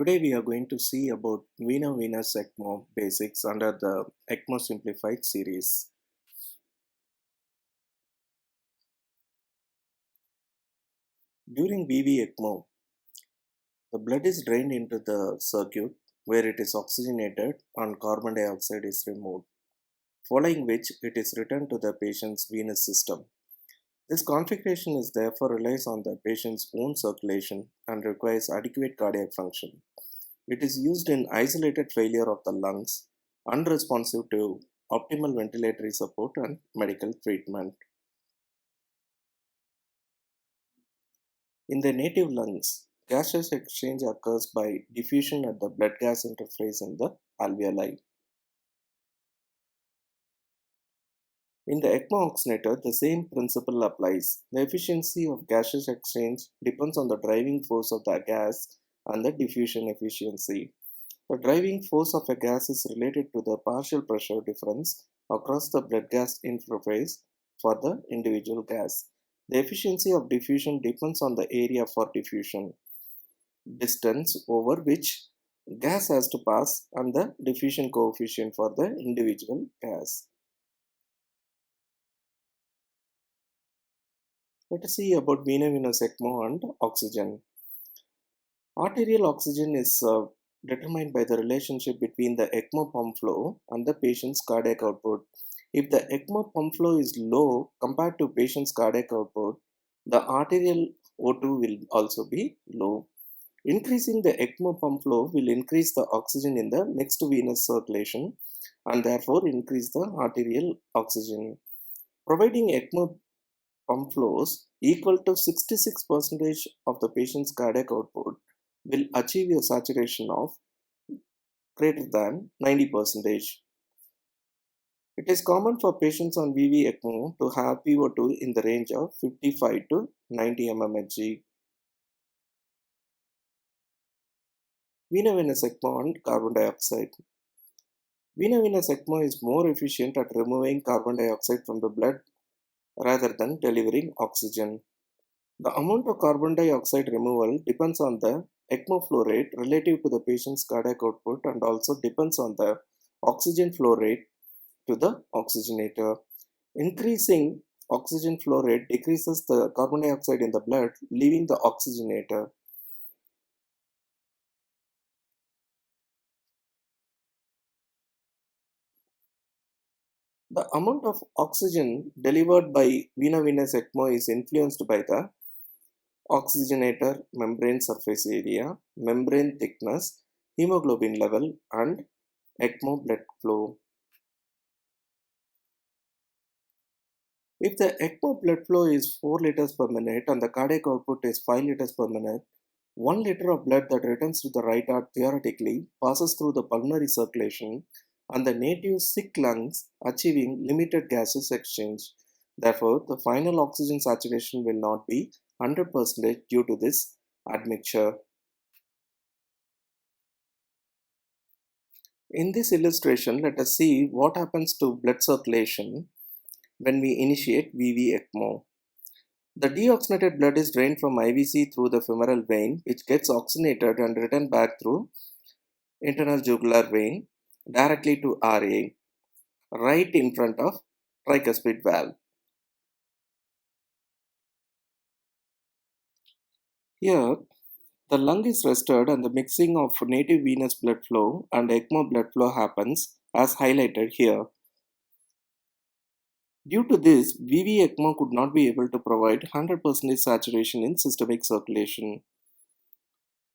Today we are going to see about Vena-Venous ECMO basics under the ECMO Simplified series. During VV ECMO, the blood is drained into the circuit where it is oxygenated and carbon dioxide is removed, following which it is returned to the patient's venous system. This configuration is therefore relies on the patient's own circulation and requires adequate cardiac function. It is used in isolated failure of the lungs, unresponsive to optimal ventilatory support and medical treatment. In the native lungs, gaseous exchange occurs by diffusion at the blood gas interface in the alveoli. In the ECMO oxygenator, the same principle applies. The efficiency of gaseous exchange depends on the driving force of the gas and the diffusion efficiency. The driving force of a gas is related to the partial pressure difference across the blood gas interface for the individual gas. The efficiency of diffusion depends on the area for diffusion, distance over which gas has to pass, and the diffusion coefficient for the individual gas. Let us see about vena-venous ECMO and oxygen. Arterial oxygen is determined by the relationship between the ECMO pump flow and the patient's cardiac output. If the ECMO pump flow is low compared to patient's cardiac output, the arterial O2 will also be low. Increasing the ECMO pump flow will increase the oxygen in the mixed venous circulation and therefore increase the arterial oxygen. Providing ECMO pump flows equal to 66% of the patient's cardiac output will achieve a saturation of greater than 90%. It is common for patients on VV ECMO to have PO2 in the range of 55 to 90 mmHg. Vena-venous ECMO and carbon dioxide. Vena-venous ECMO is more efficient at removing carbon dioxide from the blood rather than delivering oxygen. The amount of carbon dioxide removal depends on the ECMO flow rate relative to the patient's cardiac output and also depends on the oxygen flow rate to the oxygenator. Increasing oxygen flow rate decreases the carbon dioxide in the blood, leaving the oxygenator. The amount of oxygen delivered by vena-venous ECMO is influenced by the oxygenator membrane surface area, membrane thickness, hemoglobin level, and ECMO blood flow. If the ECMO blood flow is 4 liters per minute and the cardiac output is 5 liters per minute, 1 liter of blood that returns to the right heart theoretically passes through the pulmonary circulation and the native sick lungs, achieving limited gaseous exchange. Therefore, the final oxygen saturation will not be 100% due to this admixture. In this illustration, let us see what happens to blood circulation when we initiate VV ECMO. The deoxygenated blood is drained from IVC through the femoral vein, which gets oxygenated and returned back through internal jugular vein directly to RA, right in front of tricuspid valve. Here, the lung is rested and the mixing of native venous blood flow and ECMO blood flow happens as highlighted here. Due to this, VV ECMO could not be able to provide 100% saturation in systemic circulation.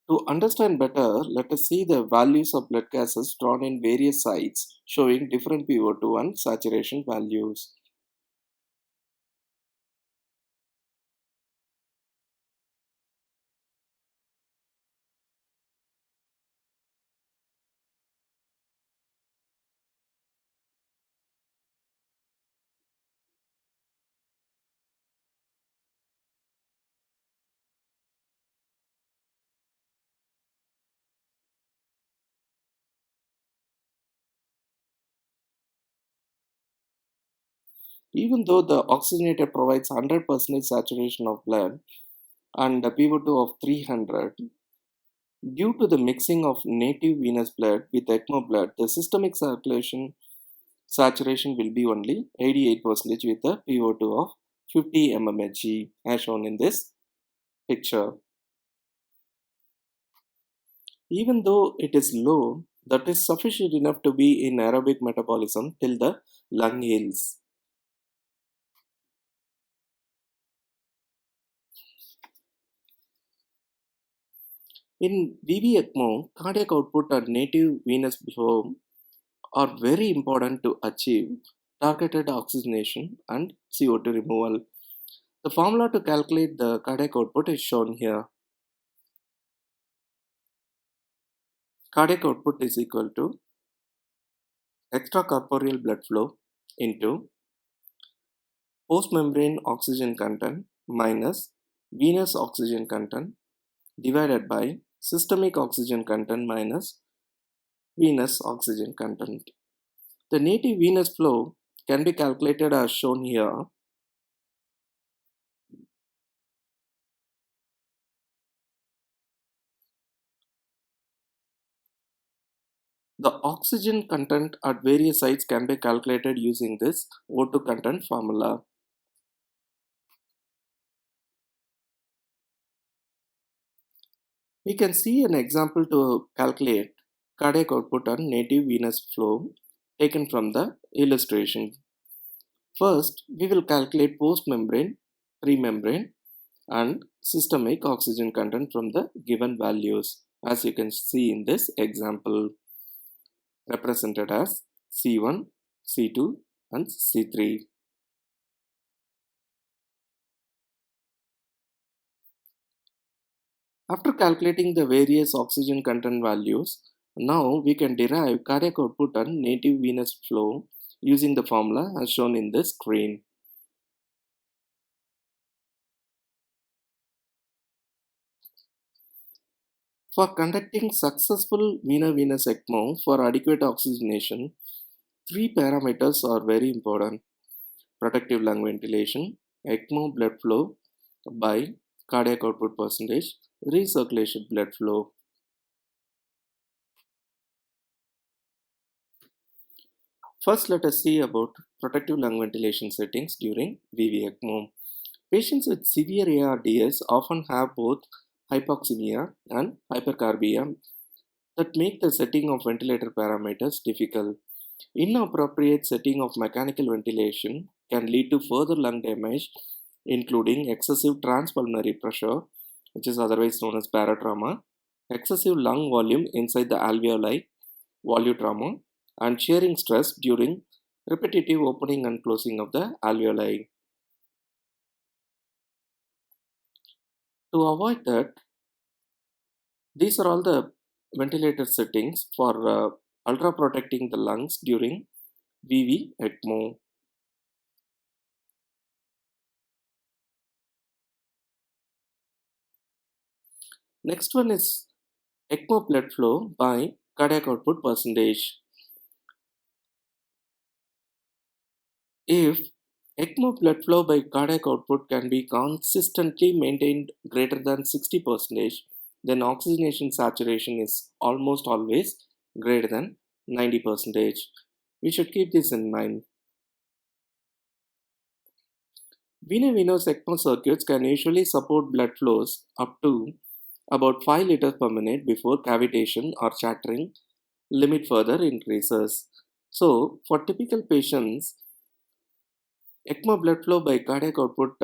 To understand better, let us see the values of blood gases drawn in various sites showing different PO2 and saturation values. Even though the oxygenator provides 100% saturation of blood and a PO2 of 300, Due to the mixing of native venous blood with ECMO blood, the systemic circulation saturation will be only 88% with a PO2 of 50 mmHg as shown in this picture. Even though it is low, that is sufficient enough to be in aerobic metabolism till the lung heals. In VV ECMO, cardiac output and native venous flow are very important to achieve targeted oxygenation and CO2 removal. The formula to calculate the cardiac output is shown here. Cardiac output is equal to extracorporeal blood flow into post-membrane oxygen content minus venous oxygen content divided by systemic oxygen content minus venous oxygen content. The native venous flow can be calculated as shown here. The oxygen content at various sites can be calculated using this O2 content formula. We can see an example to calculate cardiac output and native venous flow taken from the illustration. First, we will calculate post-membrane, pre-membrane and systemic oxygen content from the given values, as you can see in this example, represented as C1, C2 and C3. After calculating the various oxygen content values, now we can derive cardiac output and native venous flow using the formula as shown in the screen. For conducting successful vena-venous ECMO for adequate oxygenation, three parameters are very important: protective lung ventilation, ECMO blood flow by cardiac output percentage, recirculation blood flow. First, let us see about protective lung ventilation settings during VV ECMO. Patients with severe ARDS often have both hypoxemia and hypercarbia that make the setting of ventilator parameters difficult. Inappropriate setting of mechanical ventilation can lead to further lung damage, including excessive transpulmonary pressure, which is otherwise known as barotrauma, excessive lung volume inside the alveoli, volutrauma, and shearing stress during repetitive opening and closing of the alveoli. To avoid that, these are all the ventilator settings for ultra protecting the lungs during VV ECMO. Next one is ECMO blood flow by cardiac output percentage. If ECMO blood flow by cardiac output can be consistently maintained greater than 60%, then oxygenation saturation is almost always greater than 90%. We should keep this in mind. Vena-venous ECMO circuits can usually support blood flows up to about 5 liters per minute before cavitation or chattering limit further increases. So, for typical patients, ECMO blood flow by cardiac output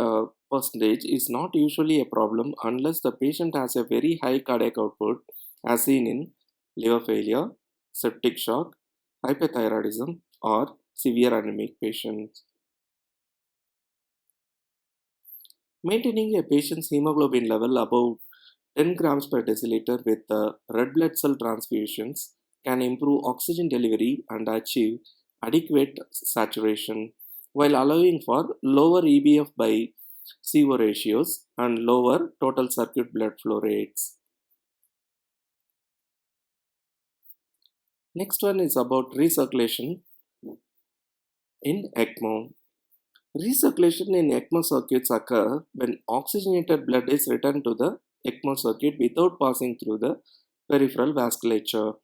percentage is not usually a problem unless the patient has a very high cardiac output, as seen in liver failure, septic shock, hyperthyroidism, or severe anemic patients. Maintaining a patient's hemoglobin level above 10 grams per deciliter with red blood cell transfusions can improve oxygen delivery and achieve adequate saturation while allowing for lower EBF by CO ratios and lower total circuit blood flow rates. Next one is about recirculation in ECMO. Recirculation in ECMO circuits occur when oxygenated blood is returned to the ECMO circuit without passing through the peripheral vasculature.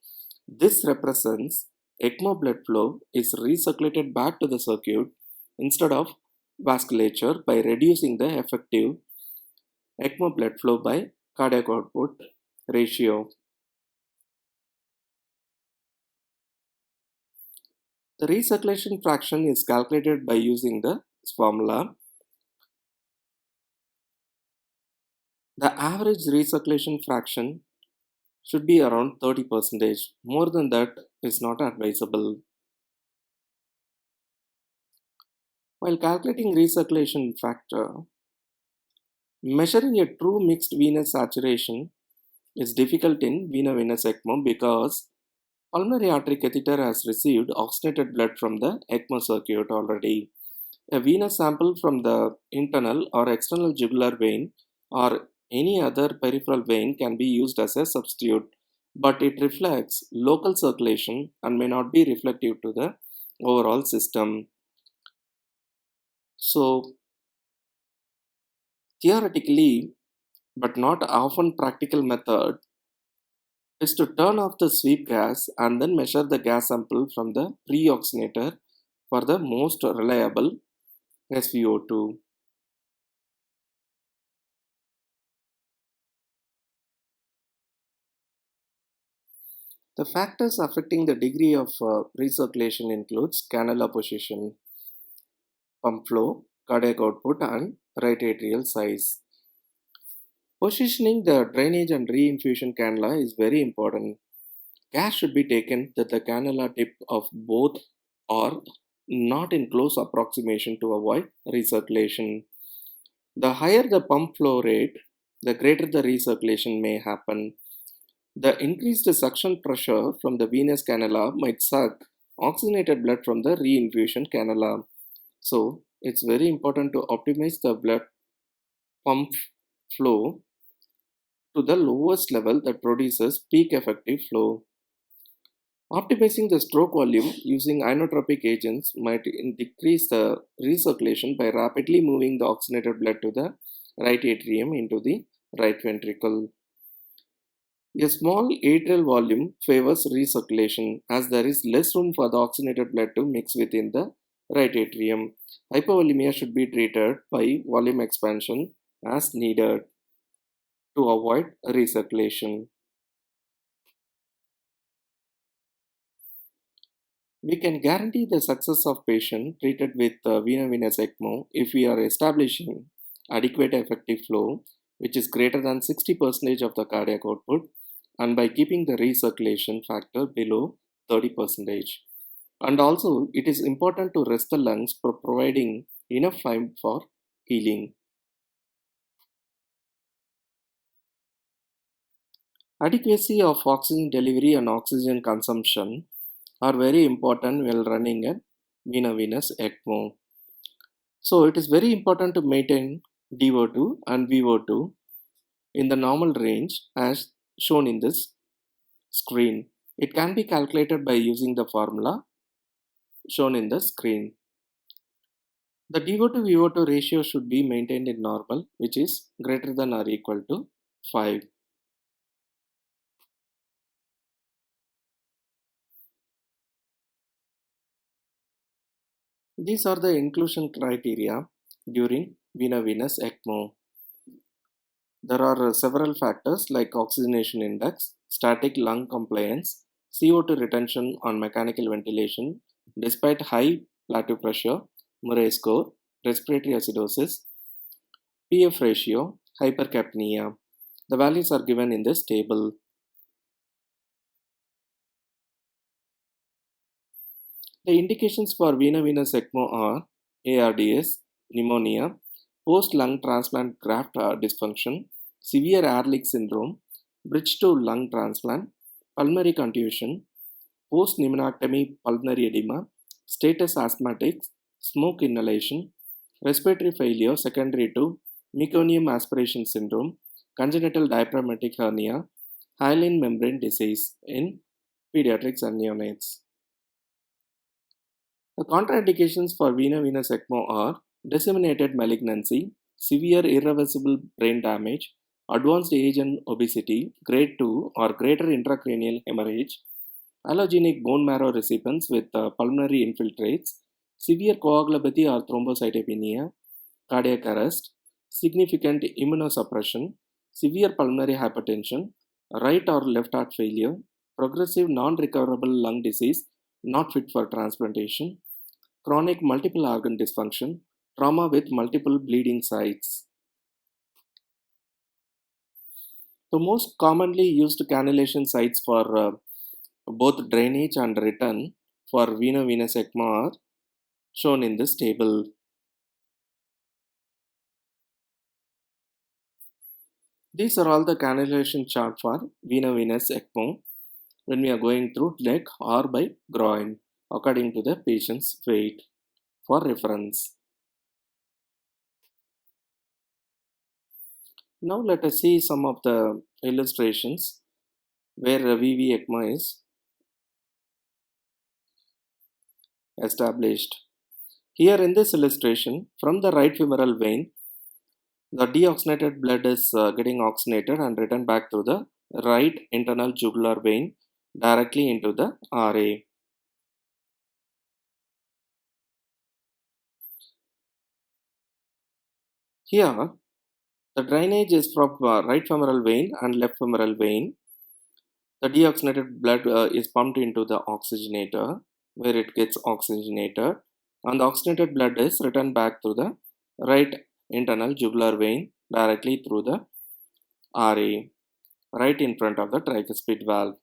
This represents ECMO blood flow is recirculated back to the circuit instead of vasculature by reducing the effective ECMO blood flow by cardiac output ratio. The recirculation fraction is calculated by using the formula. The average recirculation fraction should be around 30%. More than that is not advisable. While calculating recirculation factor, measuring a true mixed venous saturation is difficult in vena-venous ECMO because pulmonary artery catheter has received oxygenated blood from the ECMO circuit already. A venous sample from the internal or external jugular vein or any other peripheral vein can be used as a substitute, but it reflects local circulation and may not be reflective to the overall system. So, theoretically, but not often practical method is to turn off the sweep gas and then measure the gas sample from the pre-oxygenator for the most reliable SpO2. The factors affecting the degree of recirculation includes cannula position, pump flow, cardiac output, and right atrial size. Positioning the drainage and reinfusion cannula is very important. Care should be taken that the cannula tip of both are not in close approximation to avoid recirculation. The higher the pump flow rate, the greater the recirculation may happen. The increased suction pressure from the venous cannula might suck oxygenated blood from the reinfusion cannula. So, it's very important to optimize the blood pump flow to the lowest level that produces peak effective flow. Optimizing the stroke volume using inotropic agents might decrease the recirculation by rapidly moving the oxygenated blood to the right atrium into the right ventricle. A small atrial volume favors recirculation as there is less room for the oxygenated blood to mix within the right atrium. Hypovolemia should be treated by volume expansion as needed to avoid recirculation. We can guarantee the success of patient treated with vena-venous ECMO if we are establishing adequate effective flow which is greater than 60% of the cardiac output and by keeping the recirculation factor below 30%. And also it is important to rest the lungs for providing enough time for healing. Adequacy of oxygen delivery and oxygen consumption are very important while running a vena-venous ECMO. So it is very important to maintain DO2 and VO2 in the normal range as shown in this screen. It can be calculated by using the formula shown in the screen. The DO2 VO2 ratio should be maintained in normal, which is greater than or equal to 5. These are the inclusion criteria during vena-venous ECMO. There are several factors like oxygenation index, static lung compliance, CO2 retention on mechanical ventilation despite high plateau pressure, Murray score, respiratory acidosis, PF ratio, hypercapnia. The values are given in this table. The indications for vena-venous ECMO are ARDS, pneumonia, post-lung transplant graft dysfunction, severe air leak syndrome, bridge to lung transplant, pulmonary contusion, post-pneumonectomy pulmonary edema, status asthmatics, smoke inhalation, respiratory failure secondary to meconium aspiration syndrome, congenital diaphragmatic hernia, hyaline membrane disease in pediatrics and neonates. The contraindications for vena-venous ECMO are disseminated malignancy, severe irreversible brain damage, advanced age and obesity, grade 2 or greater intracranial hemorrhage, allogenic bone marrow recipients with pulmonary infiltrates, severe coagulopathy or thrombocytopenia, cardiac arrest, significant immunosuppression, severe pulmonary hypertension, right or left heart failure, progressive non-recoverable lung disease not fit for transplantation, chronic multiple organ dysfunction, trauma with multiple bleeding sites. The most commonly used cannulation sites for both drainage and return for veno-venous ECMO are shown in this table. These are all the cannulation chart for veno-venous ECMO when we are going through leg or by groin according to the patient's weight for reference. Now let us see some of the illustrations where VV ECMO is established. Here in this illustration, from the right femoral vein, the deoxygenated blood is getting oxygenated and returned back to the right internal jugular vein directly into the RA. Here, the drainage is from right femoral vein and left femoral vein. The deoxygenated blood is pumped into the oxygenator where it gets oxygenated, and the oxygenated blood is returned back to the right internal jugular vein directly through the RA, right in front of the tricuspid valve.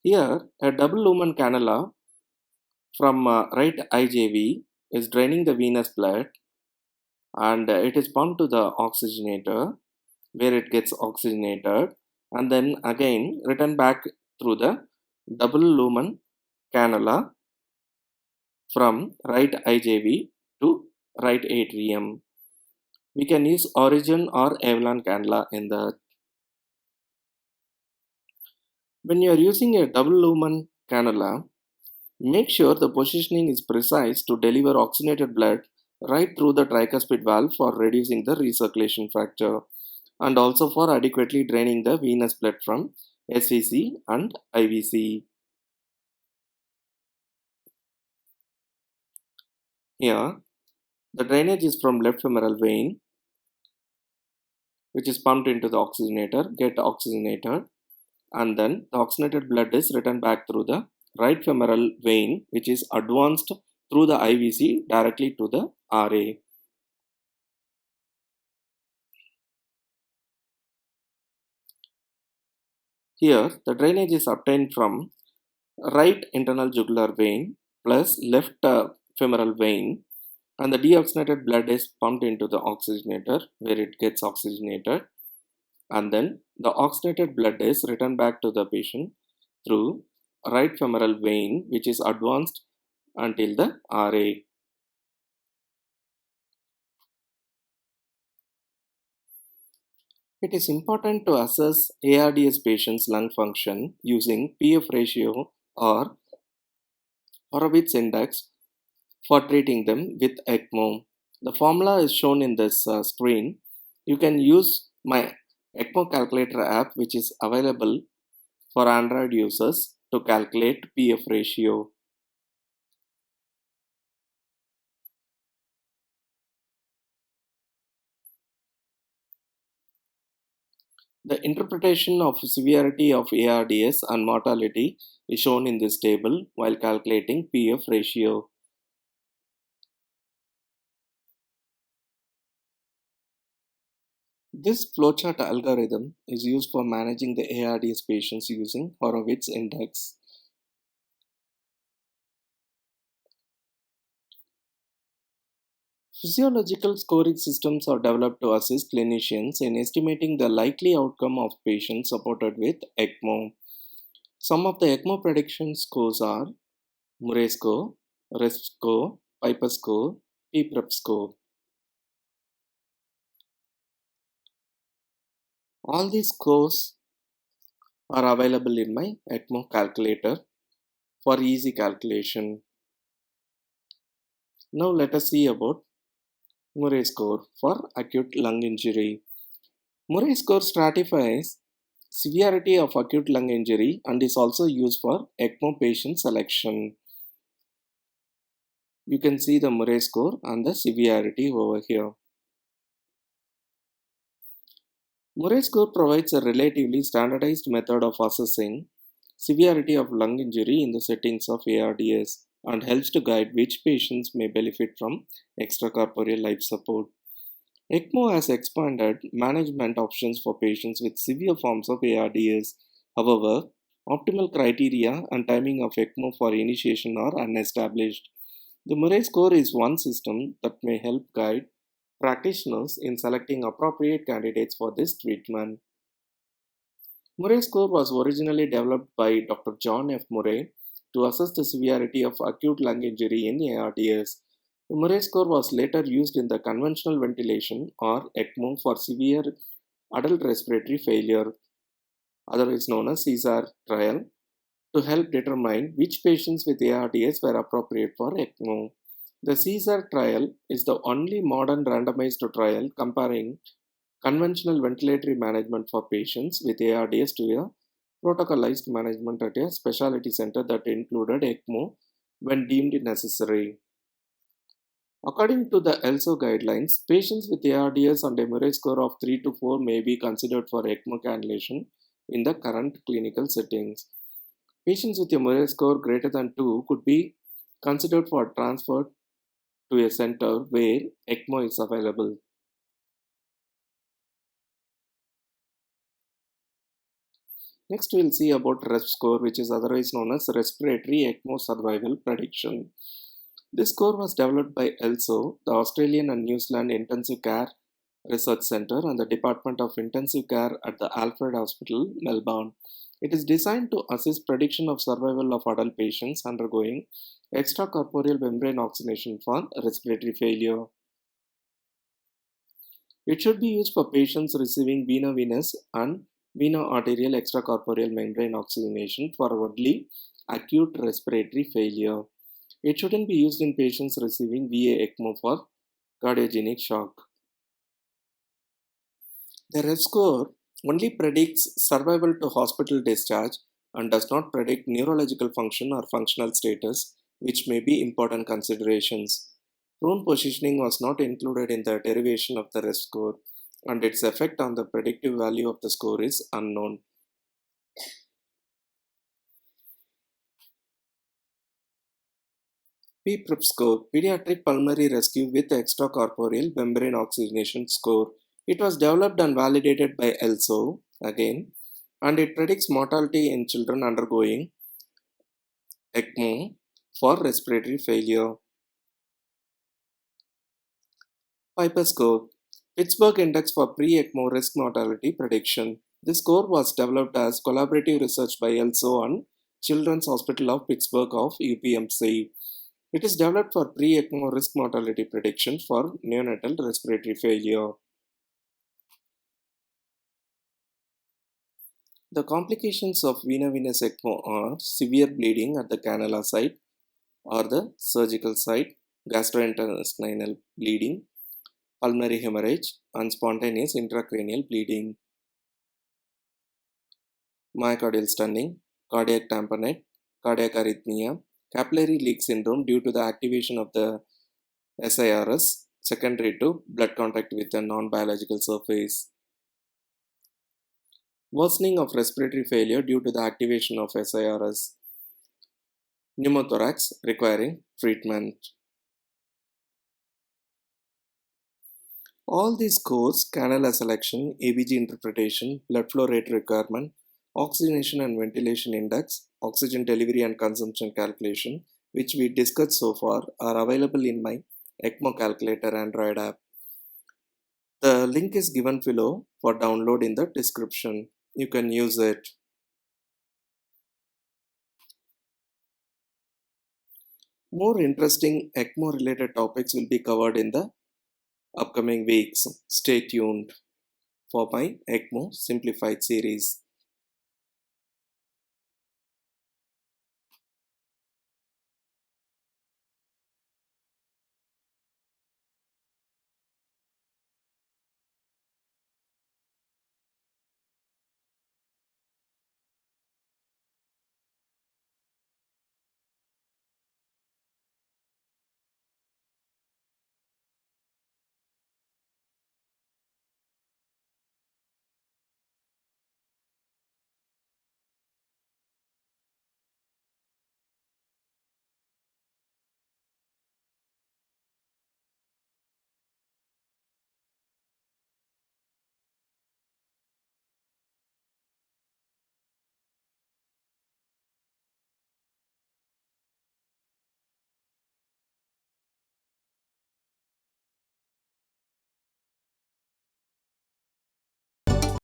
Here, a double lumen cannula from right IJV is draining the venous blood, and it is pumped to the oxygenator where it gets oxygenated and then again returned back through the double lumen cannula from right IJV to right atrium. We can use Origin or Avalon cannula in that. When you are using a double lumen cannula, make sure the positioning is precise to deliver oxygenated blood right through the tricuspid valve for reducing the recirculation factor and also for adequately draining the venous blood from SVC and IVC. Here, the drainage is from left femoral vein, which is pumped into the oxygenator, get oxygenated, and then the oxygenated blood is returned back through the right femoral vein, which is advanced through the IVC directly to the RA. Here, the drainage is obtained from right internal jugular vein plus left femoral vein, and the deoxygenated blood is pumped into the oxygenator where it gets oxygenated, and then the oxygenated blood is returned back to the patient through right femoral vein, which is advanced until the RA. It is important to assess ARDS patients' lung function using PF ratio or Horowitz index for treating them with ECMO. The formula is shown in this screen. You can use my ECMO calculator app, which is available for Android users, to calculate PF ratio. The interpretation of severity of ARDS and mortality is shown in this table while calculating PF ratio. This flowchart algorithm is used for managing the ARDS patients using Horowitz index. Physiological scoring systems are developed to assist clinicians in estimating the likely outcome of patients supported with ECMO. Some of the ECMO prediction scores are Murray score, RESP score, Piper score, PPREP score. All these scores are available in my ECMO calculator for easy calculation. Now let us see about Murray score for acute lung injury. Murray score stratifies severity of acute lung injury and is also used for ECMO patient selection. You can see the Murray score and the severity over here. Murray score provides a relatively standardized method of assessing severity of lung injury in the settings of ARDS and helps to guide which patients may benefit from extracorporeal life support. ECMO has expanded management options for patients with severe forms of ARDS. However, optimal criteria and timing of ECMO for initiation are unestablished. The Murray score is one system that may help guide practitioners in selecting appropriate candidates for this treatment. Murray score was originally developed by Dr. John F. Murray to assess the severity of acute lung injury in ARDS. The Murray score was later used in the conventional ventilation or ECMO for severe adult respiratory failure, otherwise known as CSAR trial, to help determine which patients with ARDS were appropriate for ECMO. The CSAR trial is the only modern randomized trial comparing conventional ventilatory management for patients with ARDS to a protocolized management at a specialty center that included ECMO when deemed necessary. According to the ELSO guidelines, patients with ARDS and a Murray score of 3 to 4 may be considered for ECMO cannulation in the current clinical settings. Patients with a Murray score greater than 2 could be considered for transfer to a center where ECMO is available. Next, we'll see about RESP score, which is otherwise known as Respiratory ECMO Survival Prediction. This score was developed by ELSO, the Australian and New Zealand Intensive Care Research Centre, and the Department of Intensive Care at the Alfred Hospital, Melbourne. It is designed to assess prediction of survival of adult patients undergoing extracorporeal membrane oxygenation for respiratory failure. It should be used for patients receiving veno-venous and veno-arterial extracorporeal membrane oxygenation for early acute respiratory failure. It shouldn't be used in patients receiving VA ECMO for cardiogenic shock. The RESP score only predicts survival to hospital discharge and does not predict neurological function or functional status, which may be important considerations. Prone positioning was not included in the derivation of the RESP score, and its effect on the predictive value of the score is unknown. PPRIP score, Pediatric Pulmonary Rescue with Extracorporeal Membrane Oxygenation score. It was developed and validated by ELSO again, and it predicts mortality in children undergoing ECMO for respiratory failure. Piper score, Pittsburgh Index for Pre-ECMO Risk Mortality Prediction. This score was developed as collaborative research by ELSO and Children's Hospital of Pittsburgh of UPMC. It is developed for pre-ECMO risk mortality prediction for neonatal respiratory failure. The complications of veno-venous ECMO are severe bleeding at the cannula site or the surgical site, gastrointestinal bleeding, pulmonary hemorrhage, and spontaneous intracranial bleeding. Myocardial stunning, cardiac tamponade, cardiac arrhythmia, capillary leak syndrome due to the activation of the SIRS secondary to blood contact with a non-biological surface. Worsening of respiratory failure due to the activation of SIRS. Pneumothorax requiring treatment. All these scores, cannula selection, ABG interpretation, blood flow rate requirement, oxygenation and ventilation index, oxygen delivery and consumption calculation, which we discussed so far, are available in my ECMO Calculator Android app. The link is given below for download in the description. You can use it. More interesting ECMO related topics will be covered in the upcoming weeks. Stay tuned for my ECMO Simplified series.